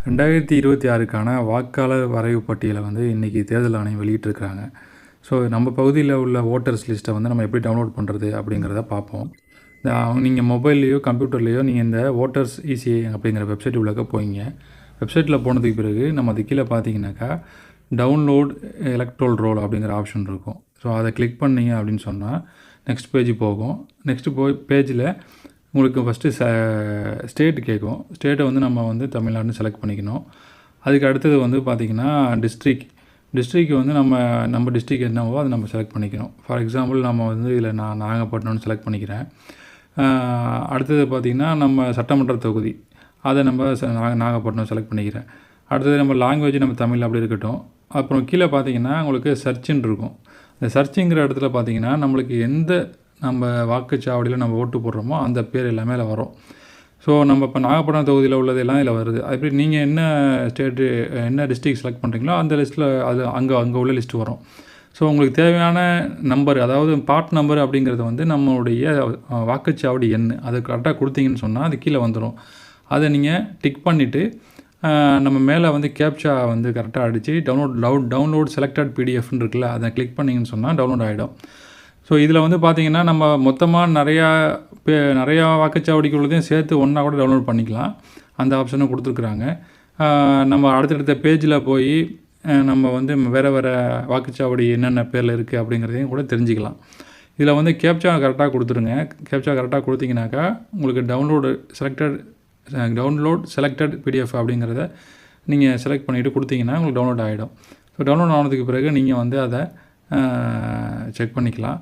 2026க்கான வாக்காளர் வரைவு பட்டியலை இன்றைக்கி தேர்தல் ஆணையம் வெளியிட்டிருக்கிறாங்க. ஸோ நம்ம பகுதியில் உள்ள ஓட்டர்ஸ் லிஸ்ட்டை நம்ம எப்படி டவுன்லோட் பண்ணுறது அப்படிங்கிறத பார்ப்போம். நீங்கள் மொபைல்லையோ கம்ப்யூட்டர்லேயோ நீங்கள் இந்த ஓட்டர்ஸ் இசிஐ அப்படிங்கிற வெப்சைட் உள்ளக்க போய்ங்க. வெப்சைட்டில் போனதுக்கு பிறகு நம்ம அது கீழே பார்த்தீங்கன்னாக்கா டவுன்லோட் எலக்ட்ரோல் ரோல் அப்படிங்கிற ஆப்ஷன் இருக்கும். ஸோ அதை கிளிக் பண்ணிங்க அப்படின்னு சொன்னால் நெக்ஸ்ட் பேஜ் போகும். நெக்ஸ்ட்டு பேஜில் உங்களுக்கு ஃபஸ்ட்டு ஸ்டேட் கேட்கும். ஸ்டேட்டை நம்ம தமிழ்நாடுன்னு செலக்ட் பண்ணிக்கணும். அதுக்கு அடுத்தது பார்த்திங்கன்னா டிஸ்ட்ரிக் நம்ம டிஸ்ட்ரிக் என்னவோ அதை நம்ம செலக்ட் பண்ணிக்கணும். ஃபார் எக்ஸாம்பிள் நம்ம இதில் நான் நாகப்பட்டினம்னு செலக்ட் பண்ணிக்கிறேன். அடுத்தது பார்த்திங்கன்னா நம்ம சட்டமன்ற தொகுதி அதை நம்ம நாகப்பட்டினம் செலக்ட் பண்ணிக்கிறேன். அடுத்தது நம்ம லாங்குவேஜ் நம்ம தமிழ் அப்படி இருக்கட்டும். அப்புறம் கீழே பார்த்திங்கன்னா உங்களுக்கு சர்ச்சுன்னு இருக்கும். இந்த சர்ச்சுங்கிற இடத்துல பார்த்திங்கன்னா நம்மளுக்கு எந்த நம்ம வாக்குச்சாவடியில் நம்ம ஓட்டு போடுறோமோ அந்த பேர் எல்லாமே அதில் வரும். ஸோ நம்ம இப்போ நாகப்பட்டினம் தொகுதியில் உள்ளது எல்லாம் இதில் வருது. அப்படி நீங்கள் என்ன ஸ்டேட்டு என்ன டிஸ்ட்ரிக்ட் செலக்ட் பண்ணுறீங்களோ அந்த லிஸ்ட்டில் அது அங்கே உள்ள லிஸ்ட்டு வரும். ஸோ உங்களுக்கு தேவையான நம்பர், அதாவது பார்ட் நம்பர் அப்படிங்கிறது நம்மளுடைய வாக்குச்சாவடி எண் அது கரெக்டாக கொடுத்தீங்கன்னு சொன்னால் அது கீழே வந்துடும். அதை நீங்கள் டிக் பண்ணிவிட்டு நம்ம மேலே கேப்சா கரெக்டாக அடித்து டவுன்லோட் செலக்டட் பிடிஎஃப்னு இருக்குல்ல, அதை கிளிக் பண்ணிங்கன்னு சொன்னால் டவுன்லோட் ஆகிடும். ஸோ இதில் பார்த்திங்கன்னா நம்ம மொத்தமாக நிறையா வாக்குச்சாவடிக்கு உள்ளதையும் சேர்த்து ஒன்றா கூட டவுன்லோட் பண்ணிக்கலாம். அந்த ஆப்ஷனும் கொடுத்துருக்குறாங்க. நம்ம அடுத்தடுத்த பேஜில் போய் நம்ம வேறு வாக்குச்சாவடி என்னென்ன பேரில் இருக்குது அப்படிங்கிறதையும் கூட தெரிஞ்சுக்கலாம். இதில் கேப்சா கரெக்டாக கொடுத்துருங்க. கேப்சா கரெக்டாக கொடுத்தீங்கன்னாக்கா உங்களுக்கு டவுன்லோட் செலக்டட் பிடிஎஃப் அப்படிங்கிறத நீங்கள் செலக்ட் பண்ணிவிட்டு கொடுத்தீங்கன்னா உங்களுக்கு டவுன்லோட் ஆகிடும். ஸோ டவுன்லோட் ஆனதுக்கு பிறகு நீங்கள் அதை செக் பண்ணிக்கலாம்.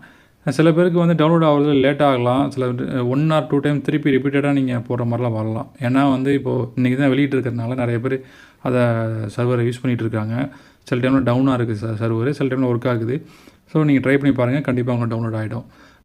சில பேருக்கு டவுன்லோட் ஆகிறது லேட் ஆகலாம். சில 1 or 2 டைம் திருப்பி ரிப்பீட்டடாக நீங்கள் போடுற மாதிரிலாம் வரலாம். ஏன்னா இப்போது இன்றைக்கி தான் வெளியிட்டு இருக்கிறதுனால நிறைய பேர் அதை சர்வரை யூஸ் பண்ணிகிட்டு இருக்காங்க. சில டைமில் டவுனாக இருக்குது சர்வர், சில டைமில் ஒர்க் ஆகுது. ஸோ நீங்கள் ட்ரை பண்ணி பாருங்கள், கண்டிப்பாக உங்களுக்கு டவுன்லோட் ஆகிடும்.